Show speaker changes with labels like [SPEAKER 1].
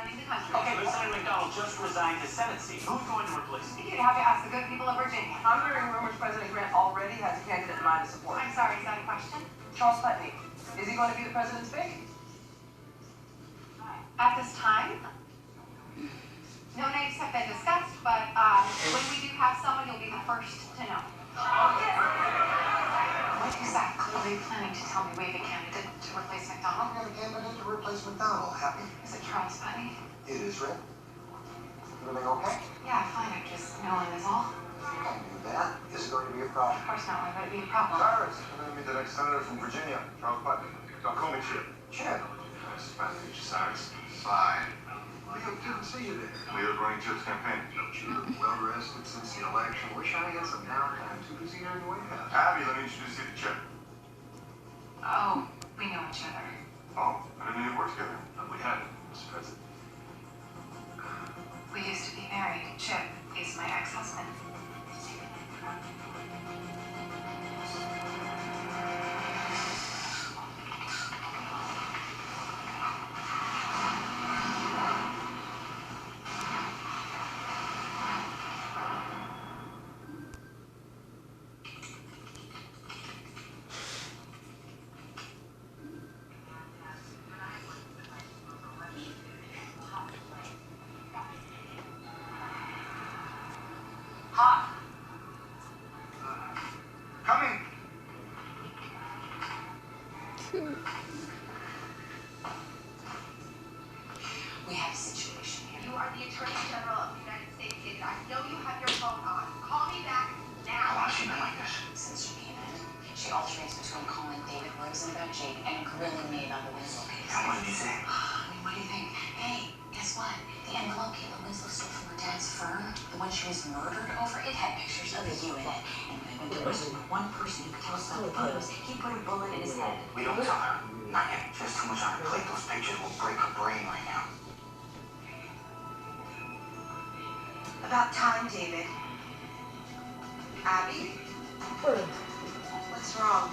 [SPEAKER 1] running the country.
[SPEAKER 2] Okay, but Senator McDonald just resigned his Senate seat. Who's going to replace him?
[SPEAKER 1] You'd have to ask the good people of Virginia.
[SPEAKER 3] I'm hearing rumors President Grant already has a candidate in mind to support.
[SPEAKER 1] I'm sorry, is that a question?
[SPEAKER 3] Charles Putney. Is he going to be the president's pick?
[SPEAKER 1] At this time, no names have been discussed, but when we do have someone, you'll be the first to know. What exactly are you planning to tell me we have a candidate to replace McDonald?
[SPEAKER 4] We have a candidate to replace McDonald. Happy?
[SPEAKER 1] Is it Charles Putney?
[SPEAKER 4] It is, Rick. Everything okay?
[SPEAKER 1] Yeah, fine. I'm just knowing is all.
[SPEAKER 4] I knew that. Is it going to be a problem?
[SPEAKER 1] Of course not. Why would it be a problem?
[SPEAKER 5] Cyrus, I'm going to meet the next senator from Virginia, Charles Putney. Don't call me Chip.
[SPEAKER 4] Chip.
[SPEAKER 5] Nice to meet you, Cyrus.
[SPEAKER 4] Fine. Leo, didn't see you there.
[SPEAKER 5] Leo's running Chip's campaign.
[SPEAKER 4] Chip, well rested since the election. Wish I had some downtime. Too busy here in the White House.
[SPEAKER 5] Abby, let me introduce you to Chip.
[SPEAKER 1] Oh, we know each other.
[SPEAKER 5] Oh, I didn't even work together. We haven't, Mr. President.
[SPEAKER 1] We used to be married. Chip is my ex-husband. Hot.
[SPEAKER 5] Coming!
[SPEAKER 1] We have a situation here.
[SPEAKER 6] You are the Attorney General of the United States, David. I know you have your phone on. Call me back now.
[SPEAKER 2] How long has she been like this?
[SPEAKER 7] Since she came in, she alternates between calling David Rosen about Jake and grilling me about the Winslow case.
[SPEAKER 2] And what did he say?
[SPEAKER 7] I mean, what do you think? Hey, guess what? The envelope Kayla Winslow stole from her dad's firm, the one she was murdered over, it had pictures of you in it. And when there was one person who could tell us about the photos, he put a bullet in his head.
[SPEAKER 2] We don't tell her. Not yet. She has too much on her plate. Those pictures will break her brain right now.
[SPEAKER 6] About time, David. Abby? What's wrong?